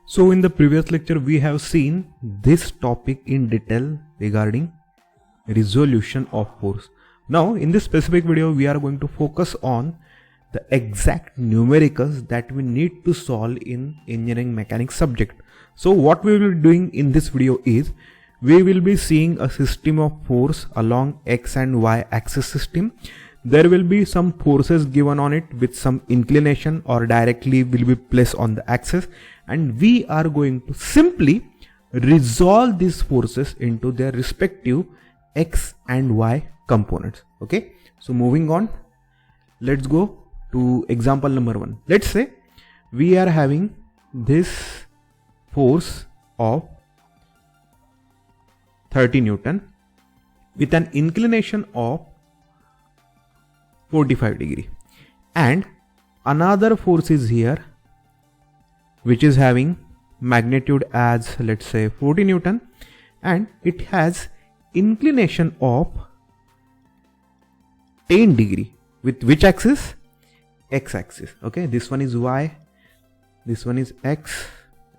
So in the previous lecture we have seen this topic in detail regarding resolution of force. Now in this specific video we are going to focus on the exact numericals that we need to solve in engineering mechanics subject. So what we will be doing in this video is we will be seeing a system of force along x and y axis system. There will be some forces given on it with some inclination or directly will be placed on the axis, and we are going to simply resolve these forces into their respective x and y components. Okay, so moving on, let's go to example number 1. Let's say we are having this force of 30 Newton with an inclination of 45 degree, and another force is here which is having magnitude as, let's say, 40 Newton, and it has inclination of 10 degree with which axis? X axis. Okay, this one is y, this one is x,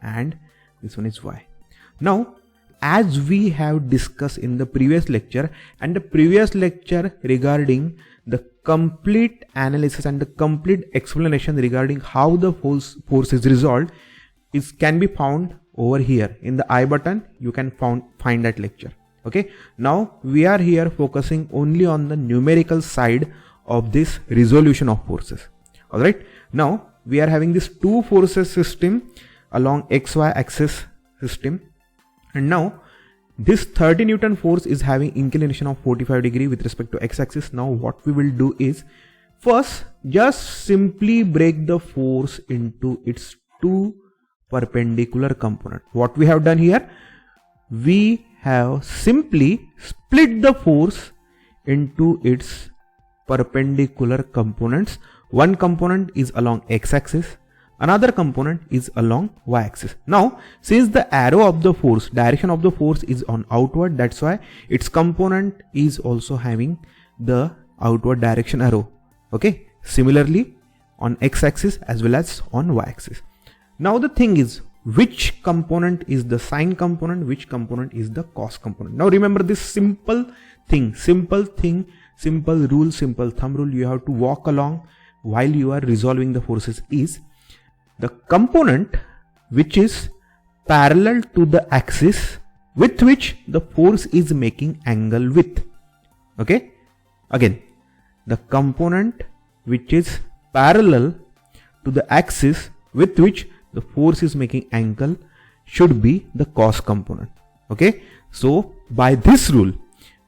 and this one is y. Now as we have discussed in the previous lecture, and the previous lecture regarding the complete analysis and the complete explanation regarding how the force is resolved can be found over here in the I button. You can find that lecture. Okay, now we are here focusing only on the numerical side of this resolution of forces. All right, now we are having this two forces system along xy axis system, and now this 30 Newton force is having inclination of 45 degree with respect to x axis. Now what we will do is first just simply break the force into its two perpendicular components. What we have done here, we have simply split the force into its perpendicular components. One component is along x axis, another component is along y axis. Now since the arrow of the force, direction of the force is on outward, that's why its component is also having the outward direction arrow. Okay, similarly on x axis as well as on y axis. Now the thing is, which component is the sine component, which component is the cos component? Now remember this simple rule, simple thumb rule you have to walk along while you are resolving the forces is the component which is parallel to the axis with which the force is making angle with. Okay, again, the component which is parallel to the axis with which the force is making angle should be the cos component. Okay, so by this rule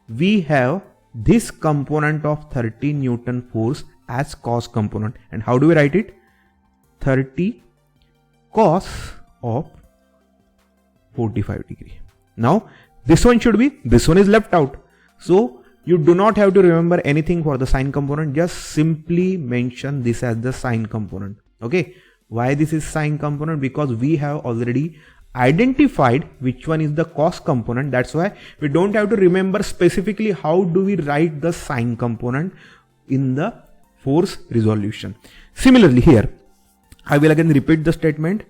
we have this component of 30 Newton force as cos component, and how do we write it? 30 cos of 45 degree. Now this one should be, this one is left out, so you do not have to remember anything for the sine component, just simply mention this as the sine component. Okay, why this is sine component? Because we have already identified which one is the cos component, that's why we don't have to remember specifically how do we write the sine component in the force resolution. Similarly here I will again repeat the statement.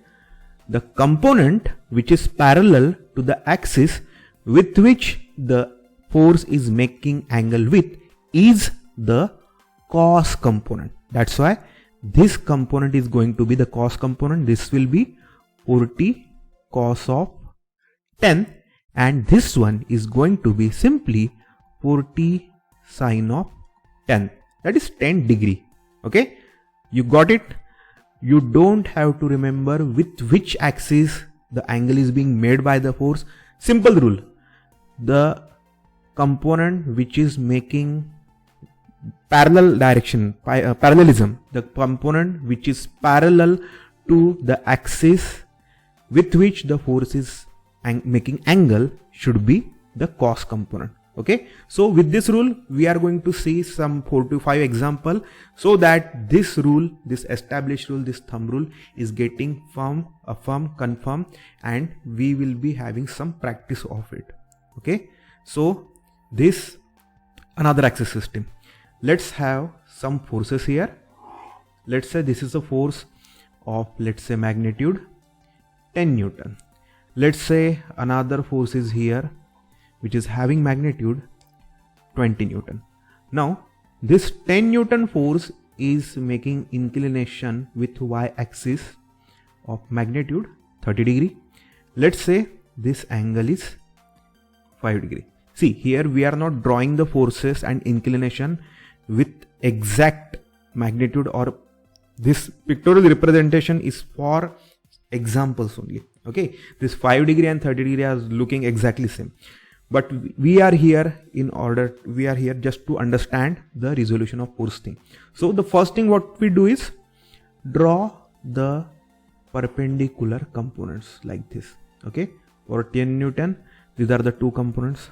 The component which is parallel to the axis with which the force is making angle with is the cos component. That's why this component is going to be the cos component. This will be 40 cos of 10, and this one is going to be simply 40 sine of 10. That is 10 degree. Okay, you got it? You don't have to remember with which axis the angle is being made by the force. Simple rule, the component which is making parallel direction, parallelism, the component which is parallel to the axis with which the force is making angle should be the cos component. Okay, so with this rule we are going to see some 4 to 5 example, so that this rule, this established rule, this thumb rule is getting firm, confirm, and we will be having some practice of it. Okay, so this another axis system. Let's have some forces here. Let's say this is a force of, let's say, magnitude 10 Newton. Let's say another force is here which is having magnitude 20 Newton. Now this 10 Newton force is making inclination with y-axis of magnitude 30 degree. Let's say this angle is 5 degree. See, here we are not drawing the forces and inclination with exact magnitude, or this pictorial representation is for examples only. Okay, this 5 degree and 30 degree are looking exactly same, but we are here just to understand the resolution of force thing. So the first thing what we do is draw the perpendicular components like this. Okay, for 10 Newton these are the two components.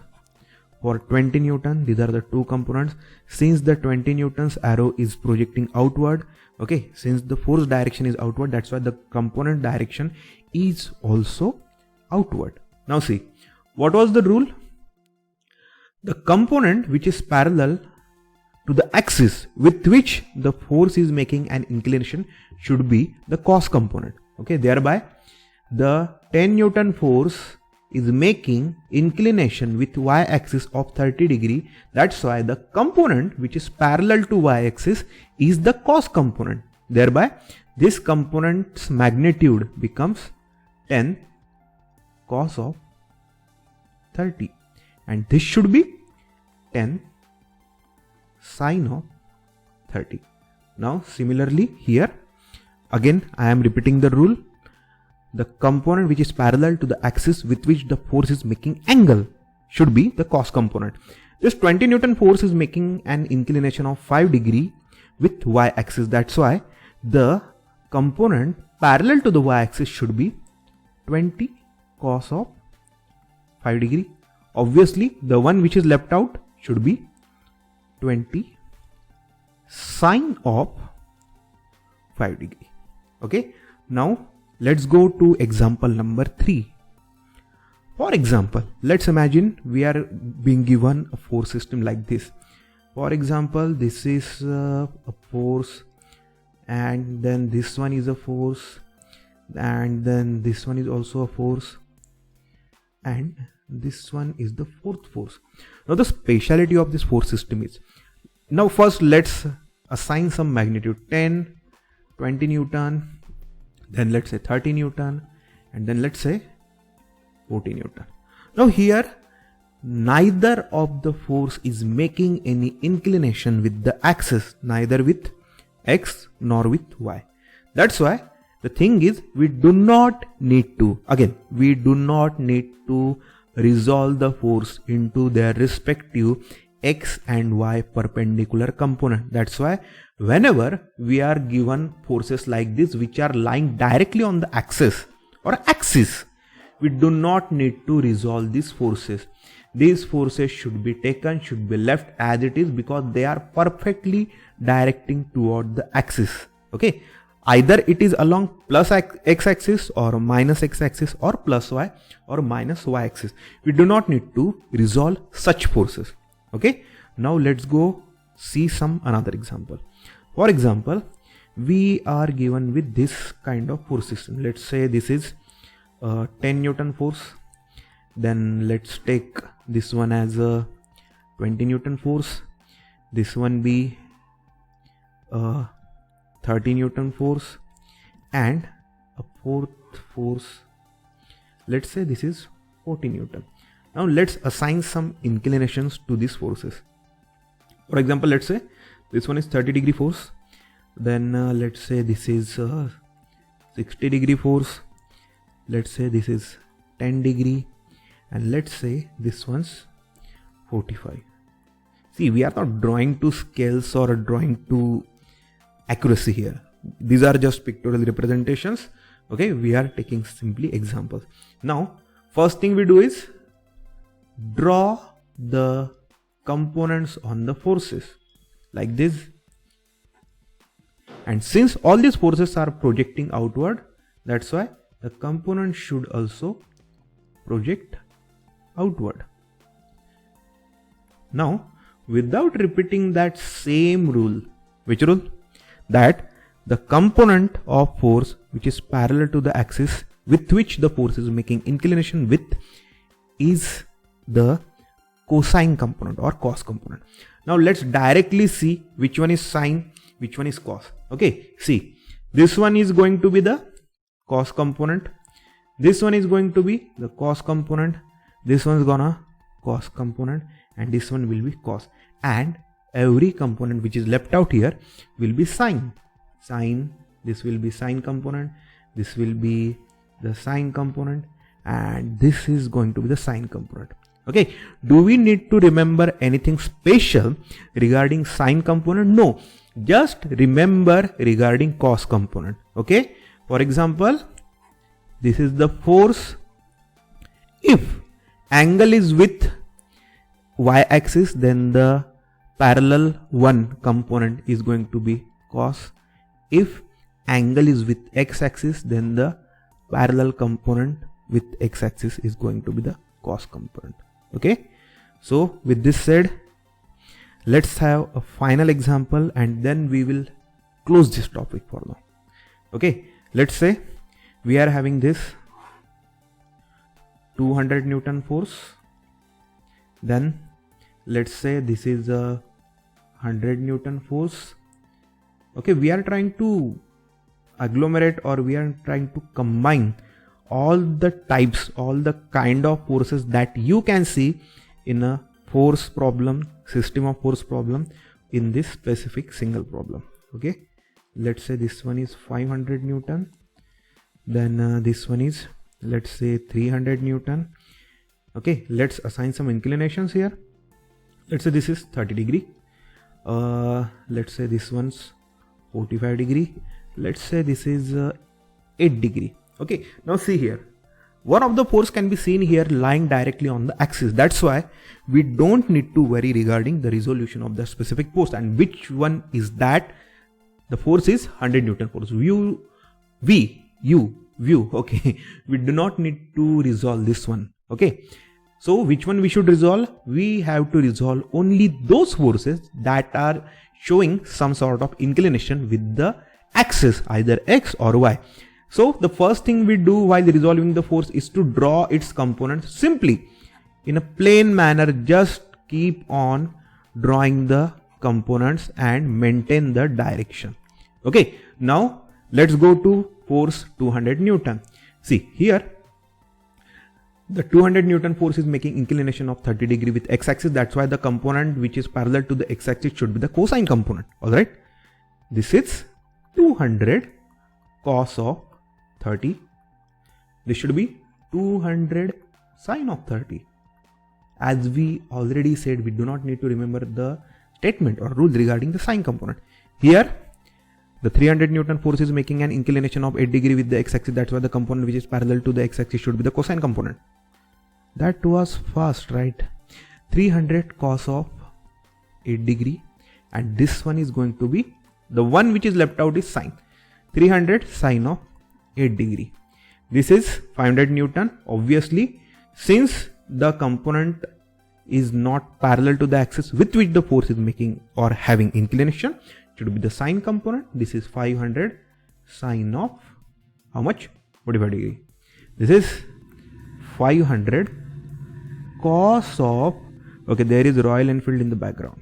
For 20 Newton these are the two components. Since the 20 Newton's arrow is projecting outward, okay, since the force direction is outward, that's why the component direction is also outward. Now see, what was the rule? The component which is parallel to the axis with which the force is making an inclination should be the cos component. Okay, thereby the 10 Newton force is making inclination with y-axis of 30 degree. That's why the component which is parallel to y-axis is the cos component. Thereby this component's magnitude becomes 10 cos of 30, and this should be 10 sine of 30. Now similarly here again I am repeating the rule. The component which is parallel to the axis with which the force is making angle should be the cos component. This 20 Newton force is making an inclination of 5 degree with y-axis. That's why the component parallel to the y-axis should be 20 cos of 5 degree. Obviously the one which is left out should be 20 sine of 5 degree. Okay, now let's go to example number 3. For example, let's imagine we are being given a force system like this. For example, this is a force, and then this one is a force, and then this one is also a force, and this one is the fourth force. Now the speciality of this force system is, now first let's assign some magnitude 10, 20 Newton, then let's say 30 Newton, and then let's say 40 Newton. Now here neither of the force is making any inclination with the axis, neither with x nor with y. That's why the thing is, we do not need to resolve the force into their respective x and y perpendicular component. That's why whenever we are given forces like this which are lying directly on the axis or axis, we do not need to resolve these forces. These forces should be left as it is, because they are perfectly directing toward the axis. Okay, either it is along plus x axis or minus x axis, or plus y or minus y axis. We do not need to resolve such forces. Okay, now let's go see some another example. For example, we are given with this kind of force system. Let's say this is 10 Newton force. Then let's take this one as a 20 Newton force. This one be 30 Newton force, and a fourth force, let's say this is 40 Newton. Now let's assign some inclinations to these forces. For example, let's say this one is 30 degree force, then let's say this is 60 degree force, let's say this is 10 degree, and let's say this one's 45. See, we are not drawing to scales or drawing to accuracy here. These are just pictorial representations. Okay, we are taking simply examples. Now first thing we do is draw the components on the forces like this, and since all these forces are projecting outward, that's why the component should also project outward. Now without repeating that same rule, which rule? That the component of force which is parallel to the axis with which the force is making inclination with is the cosine component or cos component. Now let's directly see which one is sine, which one is cos. Okay, see, this one is going to be the cos component, this one is going to be the cos component, this one is gonna cos component, and this one will be cos, and every component which is left out here will be sine. This will be sine component, this will be the sine component, and this is going to be the sine component. Okay, do we need to remember anything special regarding sine component? No, just remember regarding cos component. Okay, for example, this is the force. If angle is with y-axis, then the parallel one component is going to be cos. If angle is with x-axis, then the parallel component with x-axis is going to be the cos component. Okay, so with this said, let's have a final example and then we will close this topic for now. Okay, let's say we are having this 200 Newton force, then let's say this is a 100 Newton force. Okay, we are trying to agglomerate, or we are trying to combine all the types, all the kind of forces that you can see in a force problem, system of force problem, in this specific single problem. Okay, let's say this one is 500 Newton, then this one is, let's say, 300 Newton. Okay, let's assign some inclinations here. Let's say this is 30 degree, let's say this one's 45 degree, let's say this is 8 degree. Okay, now see here, one of the force can be seen here lying directly on the axis. That's why we don't need to worry regarding the resolution of the specific force. And which one is that? The force is 100 Newton force. View. Okay, we do not need to resolve this one. Okay, so which one we should resolve? We have to resolve only those forces that are showing some sort of inclination with the axis, either x or y. So the first thing we do while resolving the force is to draw its components simply in a plain manner. Just keep on drawing the components and maintain the direction. Okay, now let's go to force 200 Newton. See here, the 200 Newton force is making inclination of 30 degree with x-axis. That's why the component which is parallel to the x-axis should be the cosine component. Alright, this is 200 cos of 30. This should be 200 sine of 30. As we already said, we do not need to remember the statement or rules regarding the sine component. Here, the 300 Newton force is making an inclination of 8 degree with the x-axis. That's why the component which is parallel to the x-axis should be the cosine component. That was fast, right? 300 cos of 8 degree, and this one is going to be, the one which is left out is sine. 300 sine of 8 degree. This is 500 Newton. Obviously, since the component is not parallel to the axis with which the force is making or having inclination, it should be the sine component. This is 500 sine of how much? 45 degree. This is 500 cos of, okay, there is Royal Enfield in the background,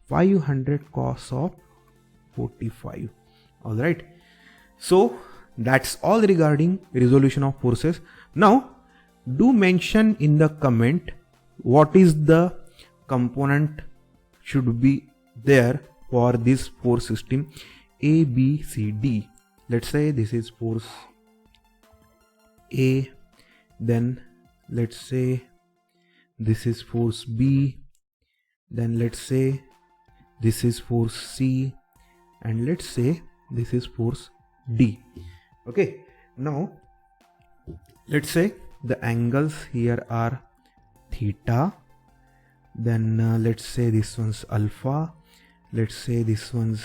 500 cos of 45. All right, so that's all regarding resolution of forces. Now do mention in the comment what is the component should be there for this force system A, B, C, D. Let's say this is force A, then let's say this is force B, then let's say this is force C, and let's say this is force D. Okay, now let's say the angles here are theta, then let's say this one's alpha, let's say this one's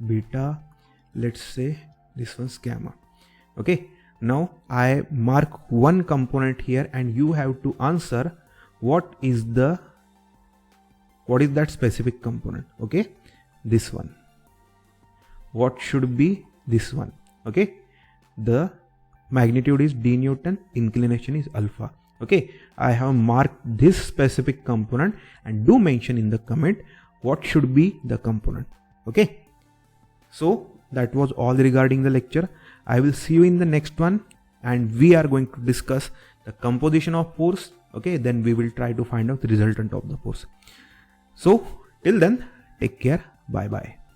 beta, let's say this one's gamma. Okay, now I mark one component here and you have to answer what is that specific component. Okay, this one, what should be this one? Okay, the magnitude is d Newton, inclination is alpha. Okay, I have marked this specific component, and do mention in the comment what should be the component. Okay, so that was all regarding the lecture. I will see you in the next one, and we are going to discuss the composition of force. Okay, then we will try to find out the resultant of the force. So till then, take care. Bye bye.